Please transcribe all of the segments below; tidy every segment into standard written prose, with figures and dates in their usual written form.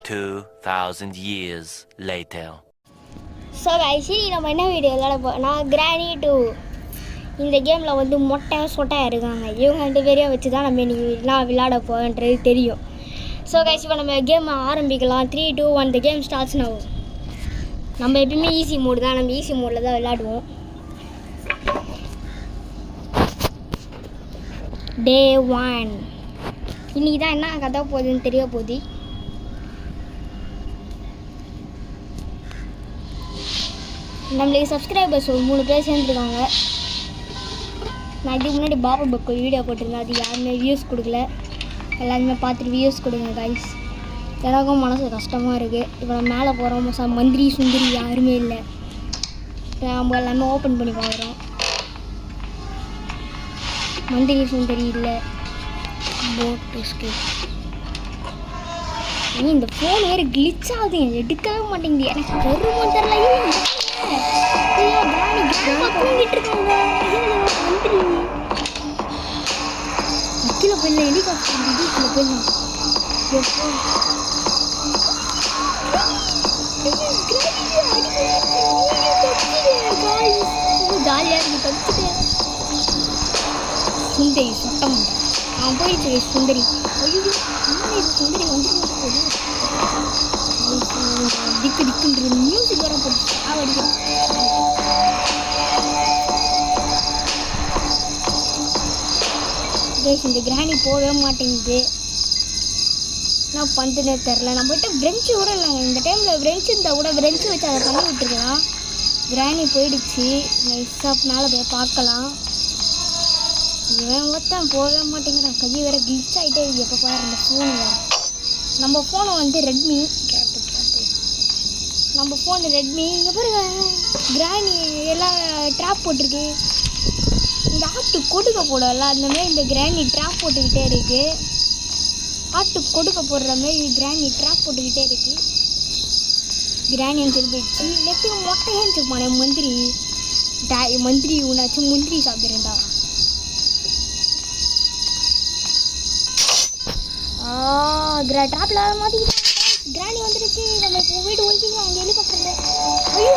2,000 years later. So guys நம்ம என்ன video விளையாட போனா கிரானி 2 இந்த கேமில் வந்து மொட்டை சொட்டையாக இருக்காங்க. இவங்க 2 பேரையும் வச்சு தான் நம்ம இன்னைக்கு விளையாட போகன்றது தெரியும். ஸோ கைஸ் இப்போ நம்ம கேம் ஆரம்பிக்கலாம். 3, 2, 1 the game starts now. நம்ம எப்பயுமே ஈஸி மோடு தான், நம்ம ஈஸி மோடில் தான் விளையாடுவோம். Day 1 இன்னைக்கு தான் என்ன கதை போகுதுன்னு தெரிய போகுது. நம்மளுக்கு சப்ஸ்கிரைபர்ஸ் ஒரு 3 பேர் சேர்ந்துருக்காங்க. நான் இதுக்கு முன்னாடி பாபா பக்கு வீடியோ போட்டிருந்தேன், அது யாருமே வியூஸ் கொடுக்கல. எல்லாருமே பார்த்துட்டு வியூஸ் கொடுங்க கைஸ். எனக்கும் மனசு கஷ்டமாக இருக்குது. இப்போ நம்ம மேலே போகிறோம், மந்திரி சுந்தரி யாருமே இல்லை. நம்ம எல்லாமே ஓப்பன் பண்ணி பார்க்குறோம், மந்திரி சுந்தரி இல்லை. இந்த ஃபோன் வேறு கிளிச் ஆகுது, எடுக்கவே மாட்டேங்குது. எனக்கு கருமம் தெரியல. கீழே போயிடல, ஹெலிகாப்டர் கீழே போயிடலாம். ஜாலியாக இருக்கு, தப்பிச்சுட்டு. சுந்தரி சட்டம் அவன் போயிடுச்சு. சுந்தரி சுந்தரி வந்து திக்கு திக்குன்ற மியூசிக் வர போட்டு அடிக்கிறேன். இந்த கிராணி போகவே மாட்டேங்குது, என்ன பண்ணுறதுனே தெரில. நம்மகிட்ட ஃப்ரெஞ்சு கூட இல்லைங்க. இந்த டைமில் ஃப்ரெஞ்சு இருந்தால் கூட ஃப்ரெஞ்சு வச்சு அதை பண்ணி விட்டுருக்கலாம். கிராணி போயிடுச்சு. நைஸாக மேலே போய் பார்க்கலாம். இவன் ஒருத்தன் போகவே மாட்டேங்கிறான். கை வேறு கிளிச் ஆகிட்டே இருக்குது. எப்போ பாரு இந்த ஃபோனு வேறு. நம்ம ஃபோனை வந்து ரெட்மி, நம்ம ஃபோனு ரெட்மி. இங்கே பாருங்க கிராணி எல்லாம் ட்ராப் போட்டிருக்கு. இந்த ஆட்டு கொடுக்க போடல அந்தமாரி இந்த கிராணி ட்ராப் போட்டுக்கிட்டே இருக்குது. ஆட்டு கொடுக்க போடுற மாதிரி கிராணி ட்ராப் போட்டுக்கிட்டே இருக்குது. கிராணி சொல்லி போயிடுச்சு. நெத்துக்கு மொட்டையான்னு சொல்லுவானே மந்திரி. மந்திரி உன்னாச்சும் முந்திரி சாப்பிட்றேன்டா. ட்ராப்ல மாற்றிக்கிட்டேன். கிராணி வந்துடுச்சு. நம்ம இப்போ வீடு ஒழிச்சிக்கலாம். அங்கே ஹெலிகாப்டர் ஐயோ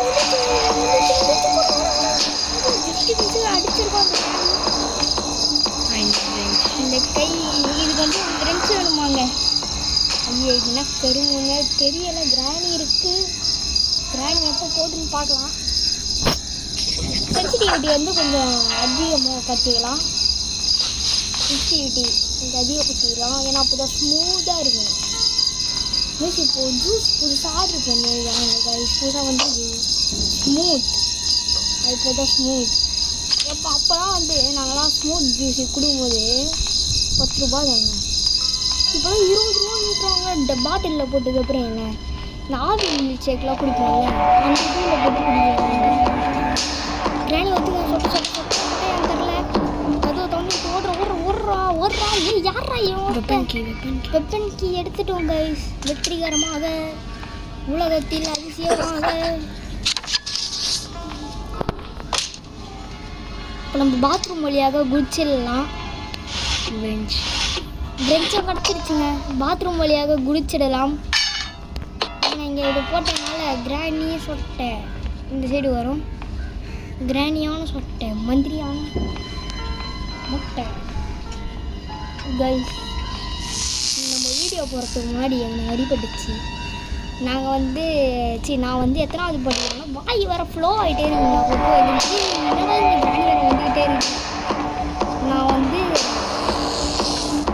அடிச்சிருக்கோம். இந்த கை இதுக்கு வந்து ஒரு ஃப்ரெண்ட்ஸ் வேணுமாங்க. ஐயோ என்ன கருமுங்க தெரியல. கிராணி இருக்குது. கிராணி எப்போ போட்டுன்னு பார்க்கலாம். சென்சிட்டிவிட்டி வந்து கொஞ்சம் அதிகமாக கட்டிக்கலாம். சென்சிட்டிவிட்டி கொஞ்சம் அதிகப்படுத்திக்கலாம். ஏன்னா அப்போ தான் ஸ்மூத்தாக இருக்கும். மிஸ் இப்போது ஜூஸ் புதுசாக ஆர்டர் பண்ணிருக்காங்க. புதுசாக வந்து ஸ்மூத், அது இப்போ தான் ஸ்மூத். எப்போ அப்போலாம் வந்து நாங்கள்லாம் ஸ்மூத் ஜூஸ் கொடுக்கும்போது 10 ரூபா தாங்க. இப்போலாம் 20 ரூபா விட்டுறாங்க. இந்த பாட்டிலில் போட்டதுக்கப்புறம் என்ன இந்த ஆவி மில்க் ஷேக்லாம் குடிப்பாங்க, அந்த இதில் போட்டு குடிக்கிறாங்க. கிராணி வந்து சொட்டு சொட்டு சொட்டு எனக்கு தெரில. அதுவும் தண்ணி ஓடுறா ஏ யாரா வெப்பன் கீ எடுத்துட்டோம் கைஸ். வெற்றிகரமாக உலகத்தில் அதிசயமாக. இப்போ நம்ம பாத்ரூம் வழியாக குடிச்சிடலாம். ஃப்ரெஞ்சை கிடச்சிருச்சுங்க. பாத்ரூம் வழியாக குடிச்சிடலாம். ஆனால் இங்கே இது போட்டதுனால கிராணி சொட்டை இந்த சைடு வரும். கிராணியான சொட்டை, மந்திரியான முட்டை. கைஸ் நம்ம வீடியோ போகிறதுக்கு முன்னாடி எனக்கு அடிபட்டுச்சு. நான் வந்து எத்தனாவது படிக்கிறேன்னா வாய் வர ஃப்ளோ ஆகிட்டே இருக்குங்க. அப்போ என்னடா இந்த கிராணி வேறு வந்துக்கிட்டே இருக்கு. நான் வந்து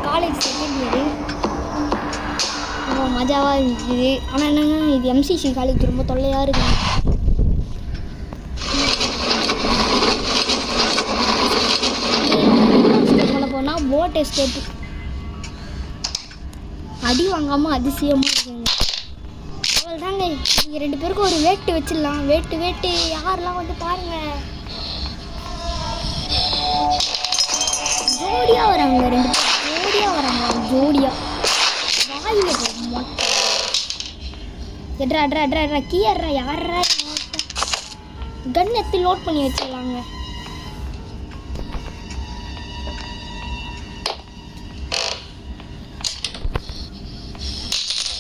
காலேஜ் செகண்ட் இயரு. ரொம்ப மஜாவாக இருந்துச்சு. ஆனால் என்னங்க இது எம்சிசி காலேஜ் ரொம்ப தொல்லையாக இருக்குது. பண்ண போனால் போட் எஸ்டேட் அடி வாங்காமல் அதிசயமாக இருக்குங்க. அவள் தாங்க நீங்கள் 2 பேருக்கும் ஒரு வேட்டு வச்சிடலாம். வேட்டு யாரெல்லாம் வந்து பாருங்கள். ஜோடியாக வராங்க 2 பேர், ஜோடியாக வராங்க. வாயில் மொட்டை எட்ரா கீயர்றா யாரா கன் எடுத்து லோட் பண்ணி வச்சிடலாங்க.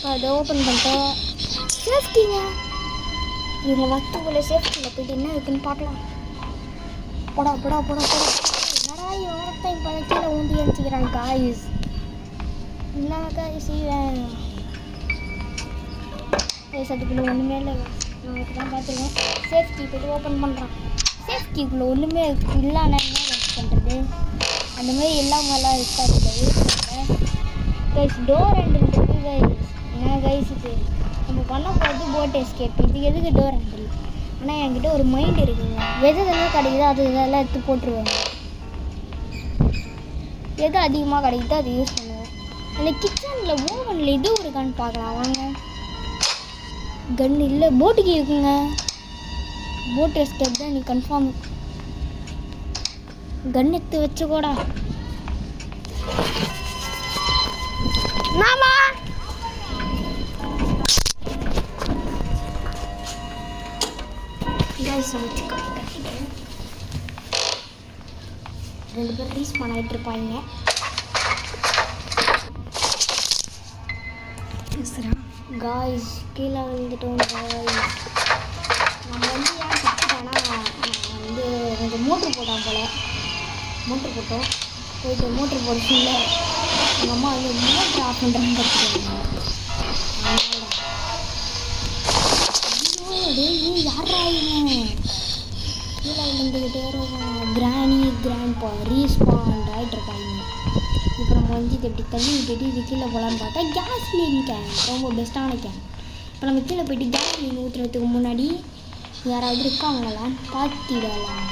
அதை ஓப்பன் பண்ணிட்டேன். சேஃப்டிங்க. இவங்க மற்றவங்கள சேஃப்டியில் போயிட்டு என்ன இருக்குன்னு பார்க்கலாம். போடா போடா போடா போடா. என்னடா இவன் இப்போ கீழே ஊந்தி எழுச்சிக்கிறான் காய்ஸ். என்ன காய்ஸ் இவன் அதுக்குள்ளே ஒன்றுமே இல்லை. நான் இப்போ தான் பார்த்துருவேன். சேஃப்டி போய்ட்டு ஓப்பன் பண்ணுறான். சேஃப்டிக்குள்ளே ஒன்றுமே இல்லைன்னா என்ன யூஸ் பண்ணுறது? அந்த மாதிரி இல்லாமலாம் இருக்காது. யூஸ் பண்ணுறேன் கைஸ். Door handle guys. என்ன கைஸ் இது நம்ம பண்ண போகிறது போட் எஸ்கேப். இது எதுக்கு டோர் ஹேண்டில்? ஆனால் என்கிட்ட ஒரு மைண்ட் இருக்குங்க. எது எதெல்லாம் கிடைக்குதோ அது இதெல்லாம் எடுத்து போட்டுருவாங்க. எது அதிகமாக கிடைக்குதோ அது யூஸ் பண்ணுவேன். அந்த கிச்சனில் ஓவனில் இது ஒரு கன் பார்க்கலாம் வாங்க. கன் இல்லை போட்டுக்கு இருக்குங்க. போட் எஸ்கேப் தான் நீ கன்ஃபார்ம். கன் எடுத்து வச்சுக்கோடா. மாமா ரெண்டு பேர் ரீஸ் பண்ணிட்டு இருப்பாங்க. காய்ஸ் கீழே வந்துட்டோம் காய்ஸ். நம்ம வந்து ஏன் கற்றுட்டோன்னா வந்து கொஞ்சம் மோட்ரு போட்டான் போல். மோட்ரு போட்டோம் போயிட்டு மோட்ரு போடுச்சுல எங்கள் அம்மா வந்து மோட்ரு ஆஃப் பண்ணுறான்னு கற்றுக்கிட்டாங்க. ஐயோ யாரா இவன் கீழே விழுந்துக்கிட்டே இருக்கான். கிராண்ட்பா ரீஸ்பாண்ட் ஆகிட்டு இருப்பாங்க. இப்போ நம்ம வந்து இதை இப்படி தள்ளி விட்டுட்டு இது கீழே போகலான்னு பார்த்தா கேஸ்லின் கேன் ரொம்ப பெஸ்ட்டான கேன். இப்போ நம்ம கீழே போய்ட்டு கேஸ்லின் ஊற்றுறதுக்கு முன்னாடி யாராவது இருக்காங்களான்னு பார்த்திடலாம்.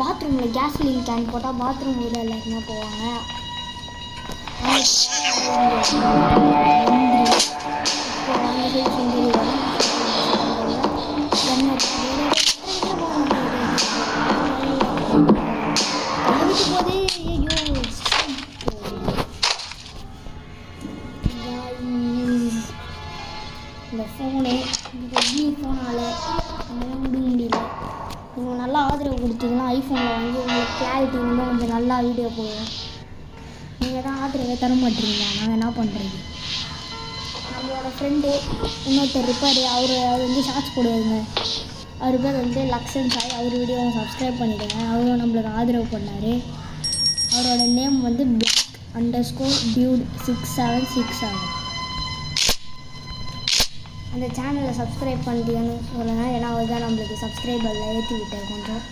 பாத்ரூமில் கேஸ்லின் கேன் போட்டால் பாத்ரூம் உள்ள எல்லாருமே போவாங்க. இந்த ஃபோனு ரெட்மி ஃபோனால் அதெல்லாம் விட முடியல. நீங்கள் நல்லா ஆதரவு கொடுத்தீங்கன்னா ஐஃபோனில் வாங்கி உங்களுக்கு கிளாரிட்டி இன்னும் கொஞ்சம் நல்லா வீடியோ போடுவோம். நீங்கள் தான் ஆதரவை தர மாட்டீங்களா? நாங்கள் என்ன பண்ணுறது? நம்மளோட ஃப்ரெண்டு இன்னொருத்தர் இருப்பார். அவர் வந்து ஷார்ட்ஸ் போடுவாருங்க. அவர் பேர் வந்து லக்ஷன் சாய். அவர் வீடியோவை சப்ஸ்கிரைப் பண்ணிவிடுங்க. அவரும் நம்மளுக்கு ஆதரவு பண்ணார். அவரோட நேம் வந்து black_dude6767. அந்த சேனலை சப்ஸ்கிரைப் பண்ணிட்டீங்கன்னு சொல்லுங்கள். ஏன்னா அவர் தான் நம்மளுக்கு சப்ஸ்கிரைபரில் ஏற்றி விட்டார் கொஞ்சம்.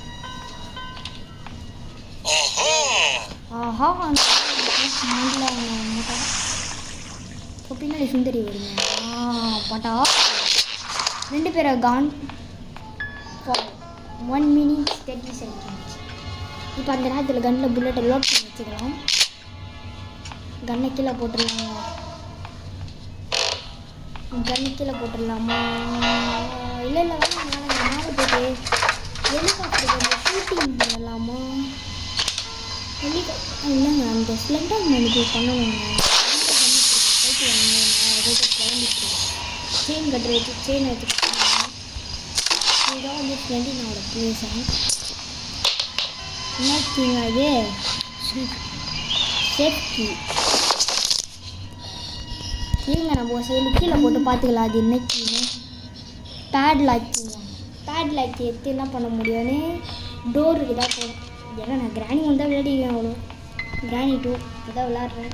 ஆஹா இப்போ பின்னாடி சுந்தரி வருங்க. பட்டா ரெண்டு பேரை கான் 1 minute 30 seconds. இப்போ அந்த நேரத்தில் கன்னில் புல்லட்டை லோட் பண்ணி வச்சுக்கலாம். கன்னை கீழே போட்டுடலாமா? இல்லை வேணாம். மேலே போய்ட்டு ஹெலிகாப்டர் கொஞ்சம் ஷூட்டிங் பண்ணலாமா? இல்லைங்க அந்த ஸ்ப்ளெண்டர் மேனுக்கு பண்ணணுங்க. போயிட்டு வாங்க. கிளம்பிட்டு செயின் கட்டுற வச்சு செயின் வச்சுட்டு இதுதான் வந்து ஸ்ப்ளெண்டினோட பிளேஸு. என்னச்சுங்க அது சேஃப்டி. இல்லைங்க நம்ம கீழே போட்டு பார்த்துக்கலாம் அது என்னைக்குன்னு. பேட் லாக் எடுத்து என்ன பண்ண முடியும்னு டோருக்கு தான் போகணும். ஏன்னா நான் கிராணி வந்தால் விளையாடிக்கிறேன். அவ்வளோ கிராணி 2 இதான் விளையாடுறேன்.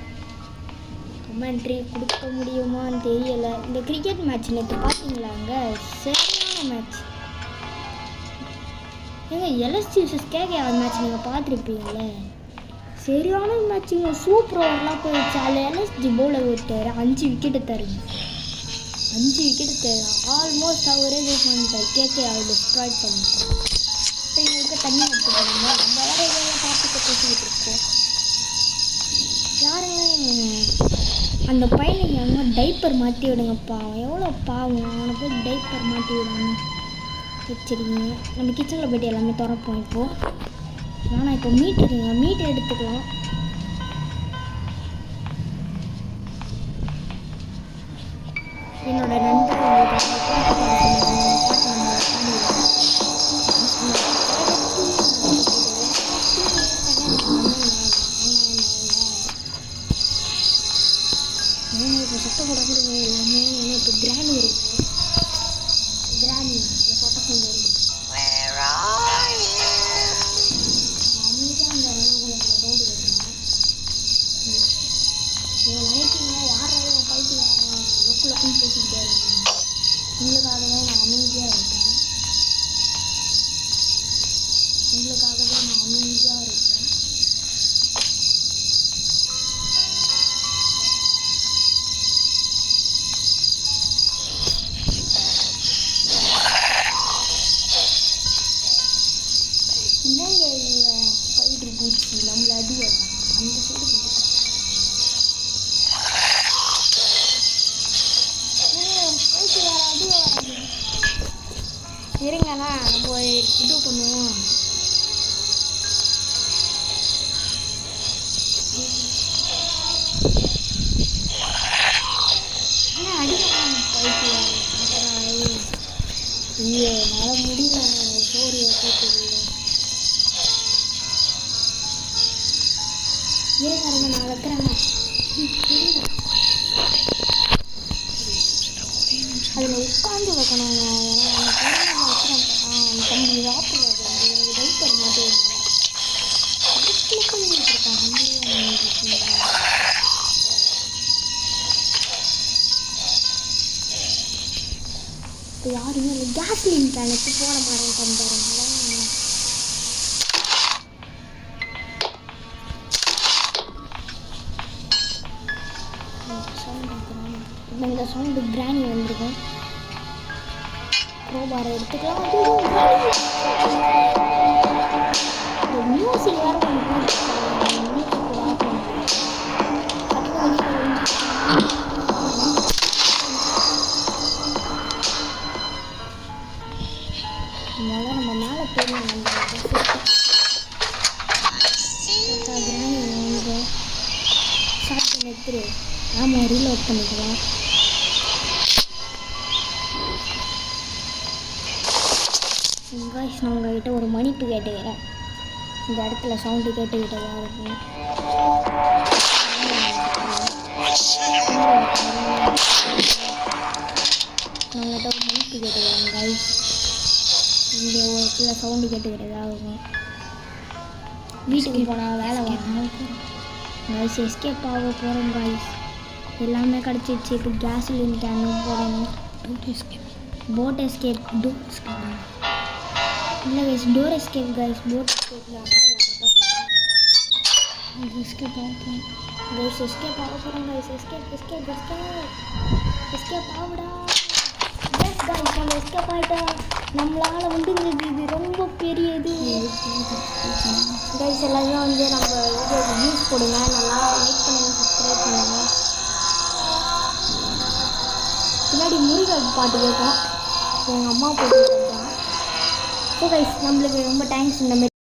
கமெண்ட்ரி கொடுக்க முடியுமான்னு தெரியலை. இந்த கிரிக்கெட் மேட்ச் நேற்று பார்த்தீங்களாங்க? சரியான மேட்ச் ஏங்க. எல்எஸ்டி vs KKR மேட்ச் நீங்கள் பார்த்துருப்பீங்களே. சரியான மேட்சுங்க. சூப்பர் ஓவர்லாம் போயிடுச்சு. அதில் எல்எஸ்டி பவுலர் விட்டார் 5 விக்கெட்டு தருங்க. 5 விக்கெட்டு தரும். ஆல்மோஸ்ட் அவரே இது பண்ணிட்டார். KKR டிஸ்ட்ராய் பண்ணிட்டார். இப்போ எங்களுக்கு தண்ணி எடுத்து போடுங்க. நம்ம வேறு எதாவது பார்த்துக்க பேசிக்கிட்டு இருக்கோம். யாருங்க அந்த பையனுக்கு அவங்க டைப்பர் மாற்றி விடுங்கப்பா. அவன் எவ்வளோ பாவம். அவனை போய் டைப்பர் மாற்றி விடுங்க. வச்சுருக்கீங்க. நம்ம கிச்சனில் போய்ட்டு எல்லாமே திறப்போம். இப்போது ஆனால் இப்போ மீட் இருக்குங்க. மீட் எடுத்துக்கலாம். என்னோட நண்பர் இப்போ சட்டை போடாமல் எல்லாமே ஏன்னா இப்போ கிராணி இருக்கும். கிராணி சட்டை கொண்டு அமைதியாக அந்த சவுண்டு கேட்குறேன். நீங்கள் நினைக்கிறீங்க யாராவது பைக்கு லொக்குலக்குன்னு பேசிக்கிட்டே இருக்காங்க. உங்களுக்காகவே நான் அமைதியாக இருக்கேன். உங்களுக்காகவே நான் அமைதியாக இருக்கேன். என்னங்க ஸ்பைடர் பூச்சி நம்மளை அடி வரான் அந்த சைடு போயிட்டு வேறு அடி வராது. இருங்கண்ணா நம்ம இது பண்ணுவோம். ஆனால் அடி வரான் போயிட்டு ஐயோ என்னால் முடியல சோறு போட்டு இருங்க நான் வைக்கிறேங்க. அதில் உட்காந்து வைக்கணுங்க. வைக்கிறேன் தம்பி சாப்பிடாது டைப்பர் மாட்டேன் இப்போ யாருமே கேஸ்லின் பேனுக்கு போட மாட்டேன் தந்துடுறேன். இந்த சவுண்டு கிராணி வந்திருக்கும். க்ரோபாரை எடுத்துக்கலாம். இந்த மியூசிக் வேறு கொஞ்சம் முதல்ல நம்ம மேலே போயிடலாம். கிராணி வந்து சாப்பிட்டு எடுத்துரு. ஆமாம் ரீலோட் பண்ணிக்கலாம். காய்ஸ் நான் உங்கள்கிட்ட ஒரு மன்னிப்பு கேட்டுக்கிறேன். இந்த இடத்துல சவுண்டு கேட்டுக்கிட்டதாக இருக்கும். நான் உங்கள்கிட்ட ஒரு மன்னிப்பு கேட்டுக்கிறேன் காய்ஸ். இந்த ஒரு இடத்துல சவுண்டு கேட்டுக்கிட்டதாக இருக்கும். வீட்டுக்கு போனால் வேலை வாங்கணும் காய்ஸ். எஸ்கேப் ஆக போகிறோம் காய்ஸ். எல்லாமே கிடச்சிடுச்சு. இப்போ கேஸ்லின் கேனு போடணும். போட் எஸ்கேப் டோர் எஸ்கேப் இல்லை guys door escape guys. Boat எஸ்கேப்பில் எஸ்கேப் ஆகும் கைஸ். எஸ்கேப் ஆக போகிறோம் guys. Escape escape escape escape ஆகுடா. எஸ் கைஸ் நம்ம எஸ்கேப் ஆகிட்டா. நம்மளால் வந்து இது ரொம்ப பெரிய இது கைஸ். எல்லாருமே வந்து நம்ம வீடியோக்கு வியூஸ் போடுங்க. நல்லா லைக் பண்ணுங்கள், சப்ஸ்கிரைப் பண்ணுங்கள். பின்னாடி முருகன் பாட்டு கேட்கும். எங்கள் அம்மா போட்டு ஸோ கைஸ் நம்மளுக்கு ரொம்ப தேங்க்ஸ். இந்த மாதிரி